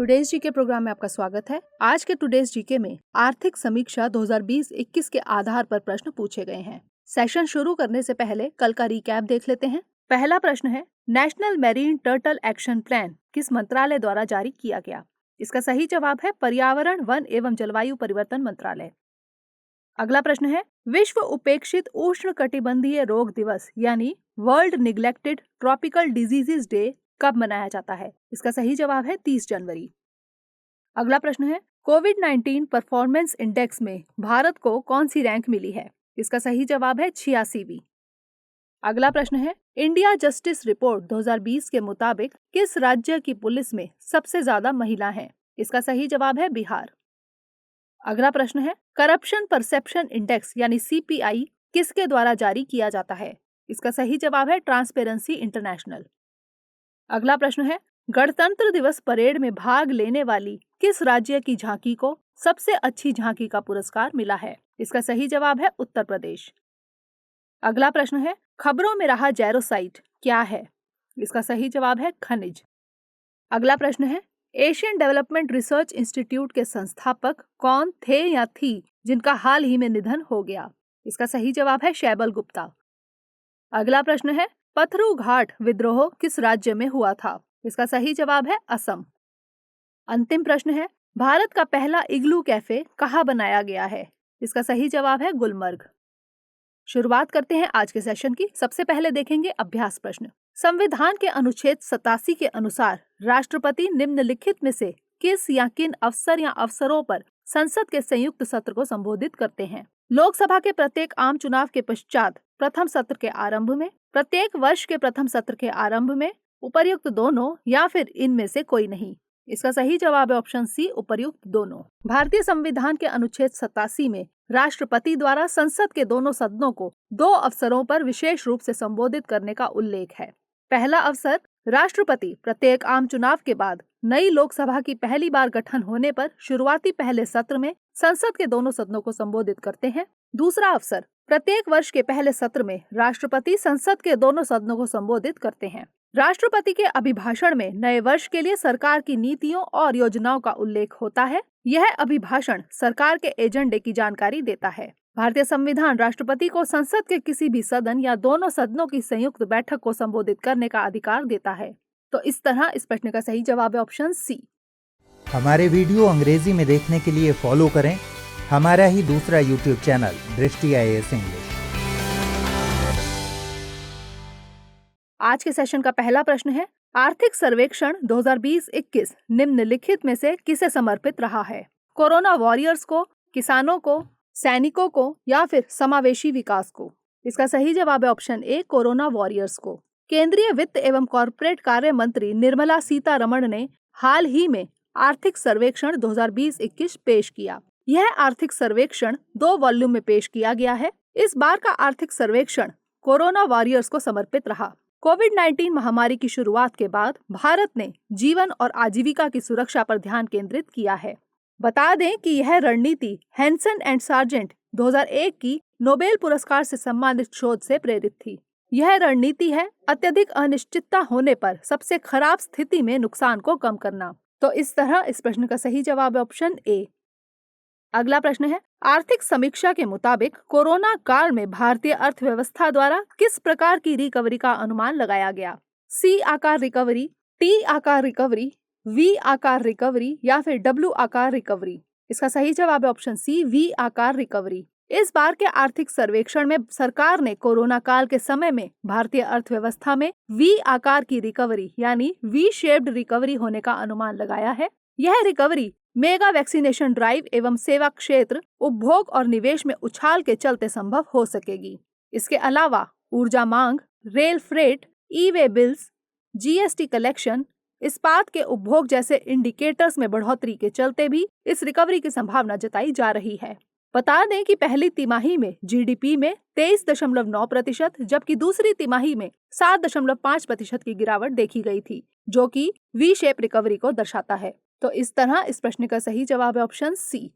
Today's GK programme में आपका स्वागत है। आज के टुडेज जीके में आर्थिक समीक्षा 2020-21 के आधार पर प्रश्न पूछे गए हैं। सेशन शुरू करने से पहले कल का रिकैप देख लेते हैं। पहला प्रश्न है, national marine turtle action plan किस मंत्रालय द्वारा जारी किया गया? इसका सही जवाब है पर्यावरण, वन एवं जलवायु परिवर्तन मंत्रालय। अगला प्रश्न है, विश्व उपेक्षित उष्णकटिबंधीय रोग दिवस यानी world neglected tropical diseases day कब मनाया जाता है? इसका सही जवाब है 30 जनवरी। अगला प्रश्न है, कोविड-19 परफॉर्मेंस इंडेक्स में भारत को कौन सी रैंक मिली है? इसका सही जवाब है 86वीं। अगला प्रश्न है, इंडिया जस्टिस रिपोर्ट 2020 के मुताबिक किस राज्य की पुलिस में सबसे ज्यादा महिला हैं? इसका सही जवाब है बिहार। अगला प्रश्न है, करप्शन परसेप्शन इंडेक्स यानी CPI किसके द्वारा जारी किया जाता है? इसका सही जवाब है ट्रांसपेरेंसी इंटरनेशनल। अगला प्रश्न है, गणतंत्र दिवस परेड में भाग लेने वाली किस राज्य की झांकी को सबसे अच्छी झांकी का पुरस्कार मिला है? इसका सही जवाब है उत्तर प्रदेश। अगला प्रश्न है, खबरों में रहा जैरोसाइट क्या है? इसका सही जवाब है खनिज। अगला प्रश्न है, एशियन डेवलपमेंट रिसर्च इंस्टीट्यूट के संस्थापक कौन थे या थी जिनका हाल ही में निधन हो गया? इसका सही जवाब है शैबल गुप्ता। अगला प्रश्न है, पथरू घाट विद्रोह किस राज्य में हुआ था? इसका सही जवाब है असम। अंतिम प्रश्न है, भारत का पहला इग्लू कैफे कहाँ बनाया गया है? इसका सही जवाब है गुलमर्ग। शुरुआत करते हैं आज के सेशन की। सबसे पहले देखेंगे अभ्यास प्रश्न। संविधान के अनुच्छेद 87 के अनुसार राष्ट्रपति निम्नलिखित में से किस या किन अवसर या अवसरों पर संसद के संयुक्त सत्र को संबोधित करते हैं? लोकसभा के प्रत्येक आम चुनाव के पश्चात प्रथम सत्र के आरंभ में, प्रत्येक वर्ष के प्रथम सत्र के आरंभ में, उपर्युक्त दोनों या फिर इनमें से कोई नहीं। इसका सही जवाब है ऑप्शन सी, उपर्युक्त दोनों। भारतीय संविधान के अनुच्छेद 87 में राष्ट्रपति द्वारा संसद के दोनों सदनों को 2 अवसरों पर विशेष रूप से संबोधित करने का उल्लेख है। पहला अवसर, राष्ट्रपति प्रत्येक आम चुनाव के बाद नई लोकसभा की पहली बार गठन होने पर शुरुआती पहले सत्र में संसद के दोनों सदनों को संबोधित करते हैं। दूसरा अवसर, प्रत्येक वर्ष के पहले सत्र में राष्ट्रपति संसद के दोनों सदनों को संबोधित करते हैं। राष्ट्रपति के अभिभाषण में नए वर्ष के लिए सरकार की नीतियों और योजनाओं का उल्लेख होता है। यह अभिभाषण सरकार के एजेंडे की जानकारी देता है। भारतीय संविधान राष्ट्रपति को संसद के किसी भी सदन या दोनों सदनों की संयुक्त बैठक को संबोधित करने का अधिकार देता है। तो इस तरह इस प्रश्न का सही जवाब है ऑप्शन सी। हमारे वीडियो अंग्रेजी में देखने के लिए फॉलो करें हमारा ही दूसरा YouTube चैनल दृष्टि IAS इंग्लिश। आज के सेशन का पहला प्रश्न है, आर्थिक सर्वेक्षण 2020-21 निम्नलिखित में से किसे समर्पित रहा है? कोरोना वॉरियर्स को, किसानों को, सैनिकों को या फिर समावेशी विकास को? इसका सही जवाब है ऑप्शन ए, कोरोना वॉरियर्स को। केंद्रीय वित्त एवं कॉर्पोरेट कार्य मंत्री निर्मला सीतारमण ने हाल ही में आर्थिक सर्वेक्षण 2020-21 पेश किया। यह आर्थिक सर्वेक्षण 2 वॉल्यूम में पेश किया गया है। इस बार का आर्थिक सर्वेक्षण कोरोना वॉरियर्स को समर्पित रहा। कोविड-19 महामारी की शुरुआत के बाद भारत ने जीवन और आजीविका की सुरक्षा पर ध्यान केंद्रित किया है। बता दें कि यह रणनीति हैंसन एंड सार्जेंट 2001 की नोबेल पुरस्कार से सम्मानित शोध से प्रेरित थी। यह रणनीति है अत्यधिक अनिश्चितता होने पर सबसे खराब स्थिति में नुकसान को कम करना। तो इस तरह इस प्रश्न का सही जवाब है ऑप्शन ए। अगला प्रश्न है, आर्थिक समीक्षा के मुताबिक कोरोना काल में भारतीय अर्थव्यवस्था द्वारा किस प्रकार की रिकवरी का अनुमान लगाया गया? C आकार रिकवरी, T आकार रिकवरी, V आकार रिकवरी या फिर W आकार रिकवरी? इसका सही जवाब है ऑप्शन सी, V आकार रिकवरी। इस बार के आर्थिक सर्वेक्षण में सरकार ने कोरोना काल के समय में भारतीय अर्थव्यवस्था में V आकार की रिकवरी यानी V शेप्ड रिकवरी होने का अनुमान लगाया है। यह रिकवरी मेगा वैक्सीनेशन ड्राइव एवं सेवा क्षेत्र, उपभोग और निवेश में उछाल के चलते संभव हो सकेगी। इसके अलावा ऊर्जा मांग, rail freight, e-way bills, GST collection, इस्पात के उपभोग जैसे इंडिकेटर्स में बढ़ोतरी के चलते भी इस रिकवरी की संभावना जताई जा रही है। बता दें कि पहली तिमाही में GDP में 23.9% जबकि दूसरी तिमाही में 7.5% की गिरावट देखी गई थी, जो कि V शेप रिकवरी को दर्शाता है। तो इस तरह इस प्रश्न का सही जवाब है ऑप्शन सी।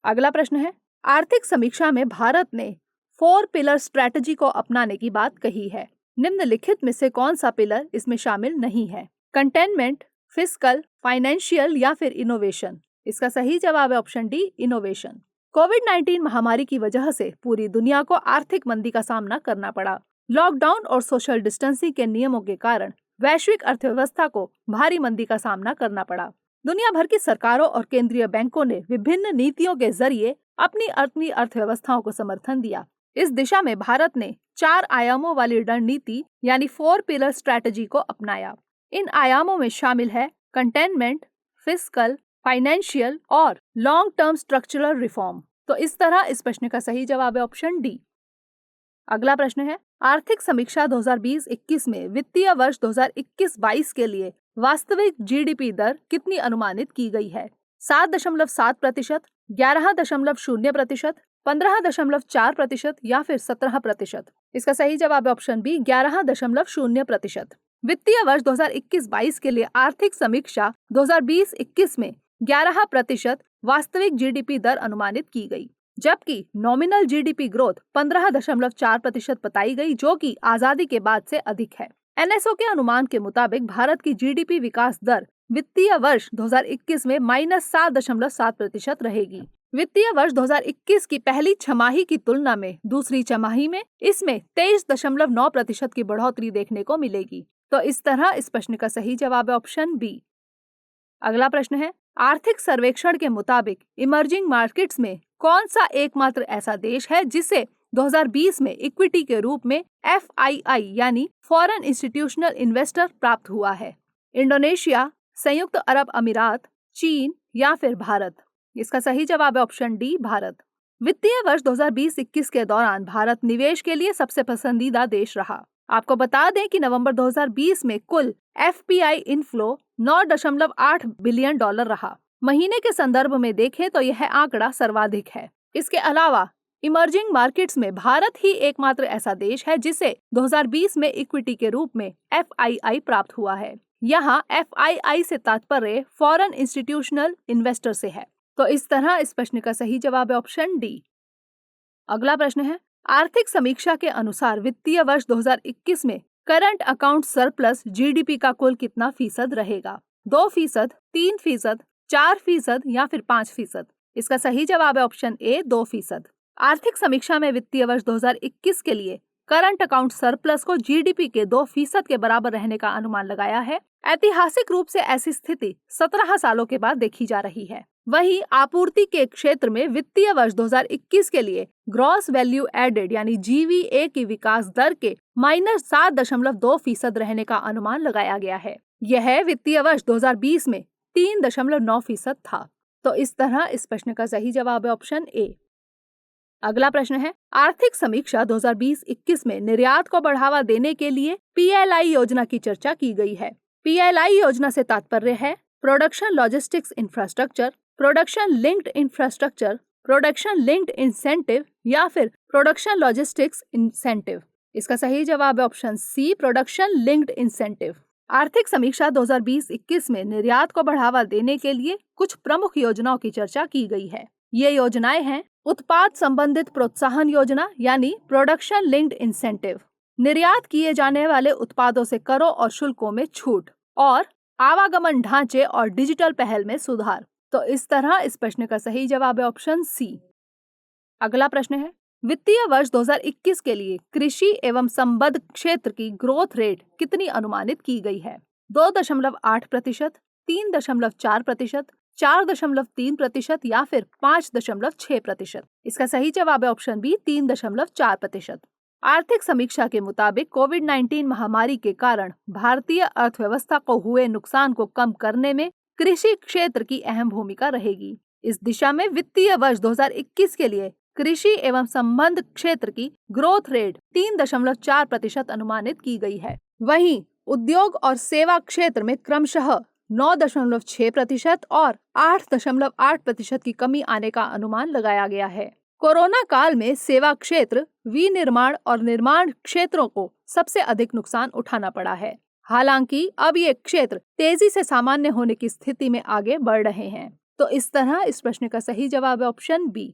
अगला प्रश्न है, आर्थिक समीक्षा में भारत ने 4 पिलर स्ट्रेटजी को अपनाने की बात कही है। निम्नलिखित में से कौन सा पिलर इसमें शामिल नहीं है? कंटेनमेंट, फिस्कल, फाइनेंशियल या फिर इनोवेशन? इसका सही जवाब है ऑप्शन डी, इनोवेशन। कोविड-19 महामारी की वजह से पूरी दुनिया को आर्थिक मंदी का सामना करना पड़ा। लॉकडाउन और सोशल डिस्टेंसिंग के नियमों के कारण वैश्विक अर्थव्यवस्था को भारी मंदी का सामना करना पड़ा। दुनिया भर की सरकारों और केंद्रीय बैंकों ने विभिन्न नीतियों के जरिए अपनी अर्थव्यवस्थाओं को समर्थन दिया। इस दिशा में भारत ने 4 आयामों वाली रणनीति यानी 4 पिलर स्ट्रैटेजी को अपनाया। इन आयामों में शामिल है कंटेनमेंट, फिस्कल, फाइनेंशियल और लॉन्ग टर्म स्ट्रक्चरल रिफॉर्म। तो इस तरह इस प्रश्न का सही जवाब है ऑप्शन डी। अगला प्रश्न है, आर्थिक समीक्षा 2020-21 में वित्तीय वर्ष 2021-22 के लिए वास्तविक जीडीपी दर कितनी अनुमानित की गई है? 7.7%, 11.0%, 15.4% या फिर 17%? इसका सही जवाब है ऑप्शन बी, 11.0%। वित्तीय वर्ष 2021-22 के लिए आर्थिक समीक्षा 2020-21 में 11% वास्तविक जीडीपी दर अनुमानित की गई, जबकि नॉमिनल जीडीपी ग्रोथ 15.4% बताई गई, जो कि आजादी के बाद से अधिक है। एनएसओ के अनुमान के मुताबिक भारत की जीडीपी विकास दर वित्तीय वर्ष 2021 में -7.7% रहेगी। वित्तीय वर्ष 2021 की पहली छमाही की तुलना में दूसरी छमाही में इसमें 23.9% की बढ़ोतरी देखने को मिलेगी। तो इस तरह इस प्रश्न का सही जवाब है ऑप्शन बी। अगला प्रश्न है, आर्थिक सर्वेक्षण के मुताबिक इमर्जिंग मार्केट्स में कौन सा एकमात्र ऐसा देश है जिसे 2020 में इक्विटी के रूप में FII यानी फॉरेन इंस्टीट्यूशनल इन्वेस्टर प्राप्त हुआ है? इंडोनेशिया, संयुक्त अरब अमीरात, चीन या फिर भारत? इसका सही जवाब है ऑप्शन डी, भारत। वित्तीय वर्ष 2020-21 के दौरान भारत निवेश के लिए सबसे पसंदीदा देश रहा। आपको बता दें कि नवंबर 2020 में कुल FPI इनफ्लो $9.8 बिलियन रहा। महीने के संदर्भ में देखें तो यह आंकड़ा सर्वाधिक है। इसके अलावा इमर्जिंग मार्केट्स में भारत ही एकमात्र ऐसा देश है जिसे 2020 में इक्विटी के रूप में FII प्राप्त हुआ है। यहाँ FII से तात्पर्य फॉरेन इंस्टीट्यूशनल इन्वेस्टर से है। तो इस तरह इस प्रश्न का सही जवाब है ऑप्शन डी। अगला प्रश्न है, आर्थिक समीक्षा के अनुसार वित्तीय वर्ष 2021 में करंट अकाउंट सरप्लस जीडीपी का कुल कितना फीसद रहेगा? 2%, 3%, 4% या फिर 5%? इसका सही जवाब है ऑप्शन ए, 2%। आर्थिक समीक्षा में वित्तीय वर्ष 2021 के लिए करंट अकाउंट सरप्लस को जीडीपी के 2% के बराबर रहने का अनुमान लगाया है। ऐतिहासिक रूप से ऐसी स्थिति 17 सालों के बाद देखी जा रही है। वहीं आपूर्ति के क्षेत्र में वित्तीय वर्ष 2021 के लिए ग्रॉस वैल्यू एडेड यानी GVA की विकास दर के -7.2% रहने का अनुमान लगाया गया है। यह वित्तीय वर्ष 2020 में 3.9% था। तो इस तरह इस प्रश्न का सही जवाब है ऑप्शन ए। अगला प्रश्न है, आर्थिक समीक्षा 2020-21 में निर्यात को बढ़ावा देने के लिए PLI योजना की चर्चा की गई है। PLI योजना से तात्पर्य है production logistics infrastructure, production linked infrastructure, production linked incentive या फिर प्रोडक्शन लॉजिस्टिक्स इंसेंटिव? इसका सही जवाब है option C, production linked incentive. आर्थिक समीक्षा 2020-21 में निर्यात को बढ़ावा देने के लिए कुछ प्रमुख योजनाओं की चर्चा की गई है। ये योजनाएं हैं उत्पाद संबंधित प्रोत्साहन योजना यानी प्रोडक्शन लिंक्ड इंसेंटिव, निर्यात किए जाने वाले उत्पादों से करों और शुल्कों में छूट और आवागमन ढांचे और डिजिटल पहल में सुधार। तो इस तरह इस प्रश्न का सही जवाब है ऑप्शन सी। अगला प्रश्न है, वित्तीय वर्ष 2021 के लिए कृषि एवं संबद्ध क्षेत्र की ग्रोथ रेट कितनी अनुमानित की गई है? 2.8%, 3.4%, 4.3% या फिर 5.6%? इसका सही जवाब है ऑप्शन बी, 3.4%। आर्थिक समीक्षा के मुताबिक कोविड-19 महामारी के कारण भारतीय अर्थव्यवस्था को हुए नुकसान को कम करने में कृषि क्षेत्र की अहम भूमिका रहेगी। इस दिशा में वित्तीय वर्ष 2021 के लिए कृषि एवं संबंध क्षेत्र की ग्रोथ रेट 3.4% अनुमानित की गई है। वहीं उद्योग और सेवा क्षेत्र में क्रमशः 9.6% और 8.8% की कमी आने का अनुमान लगाया गया है। कोरोना काल में सेवा क्षेत्र, विनिर्माण और निर्माण क्षेत्रों को सबसे अधिक नुकसान उठाना पड़ा है। हालांकि अब ये क्षेत्र तेजी से सामान्य होने की स्थिति में आगे बढ़ रहे हैं। तो इस तरह इस प्रश्न का सही जवाब है ऑप्शन बी।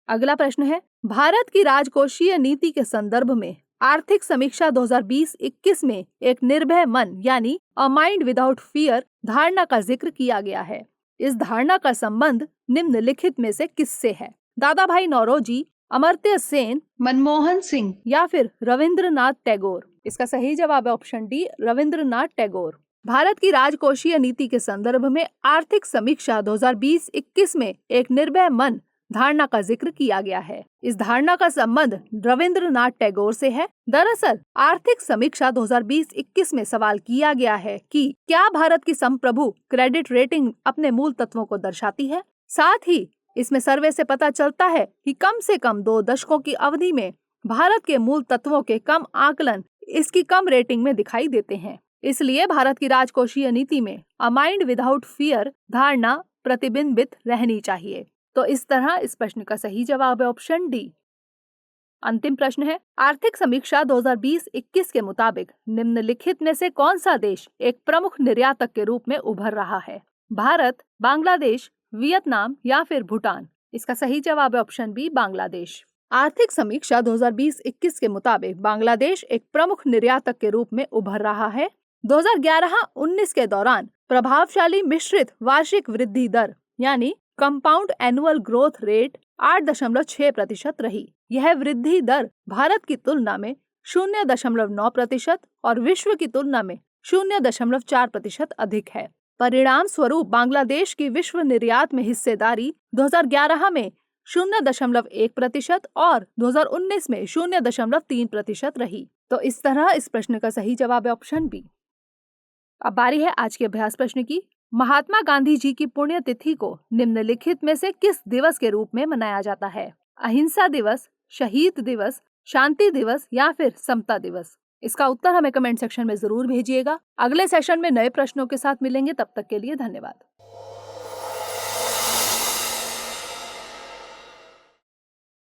अगला प्रश्न है, भारत की राजकोषीय नीति के संदर्भ में आर्थिक समीक्षा 2020-21 में एक निर्भय मन यानी अ माइंड विदाउट फियर धारणा का जिक्र किया गया है। इस धारणा का संबंध निम्नलिखित में से किससे है? दादा भाई नौरोजी, अमर्त्य सेन, मनमोहन सिंह या फिर रविंद्रनाथ टैगोर? इसका सही जवाब है ऑप्शन डी, रविंद्रनाथ टैगोर। भारत की राजकोषीय नीति के संदर्भ में आर्थिक समीक्षा 2020-21 में एक निर्भय मन धारणा का जिक्र किया गया है। इस धारणा का संबंध रविंद्रनाथ टैगोर से है। दरअसल आर्थिक समीक्षा 2020-21 में सवाल किया गया है कि क्या भारत की संप्रभु क्रेडिट रेटिंग अपने मूल तत्वों को दर्शाती है? साथ ही इसमें सर्वे से पता चलता है कि कम से कम 2 दशकों की अवधि में भारत के मूल तत्वों के कम आकलन इसकी कम रेटिंग में दिखाई देते हैं। इसलिए भारत की राजकोषीय नीति में अ माइंड विदाउट फियर धारणा प्रतिबिंबित रहनी चाहिए। तो इस तरह इस प्रश्न का सही जवाब है ऑप्शन डी। अंतिम प्रश्न है, आर्थिक समीक्षा 2020-21 के मुताबिक निम्नलिखित में से कौन सा देश एक प्रमुख निर्यातक के रूप में उभर रहा है? भारत, बांग्लादेश, वियतनाम या फिर भूटान? इसका सही जवाब है ऑप्शन बी, बांग्लादेश। आर्थिक समीक्षा 2020-21 के मुताबिक बांग्लादेश एक प्रमुख निर्यातक के रूप में उभर रहा है। 2011-19 के दौरान प्रभावशाली मिश्रित वार्षिक वृद्धि दर यानी कंपाउंड एनुअल ग्रोथ रेट 8.6% रही। यह वृद्धि दर भारत की तुलना में 0.9% और विश्व की तुलना में 0.4% अधिक है। परिणाम स्वरूप बांग्लादेश की विश्व निर्यात में हिस्सेदारी 2011 में 0.1% और 2019 में 0.3% रही। तो इस तरह इस प्रश्न का सही जवाब है ऑप्शन बी। अब बारी है आज के अभ्यास प्रश्न की। महात्मा गांधी जी की पुण्यतिथि को निम्नलिखित में से किस दिवस के रूप में मनाया जाता है? अहिंसा दिवस, शहीद दिवस, शांति दिवस या फिर समता दिवस? इसका उत्तर हमें कमेंट सेक्शन में जरूर भेजिएगा। अगले सेशन में नए प्रश्नों के साथ मिलेंगे, तब तक के लिए धन्यवाद।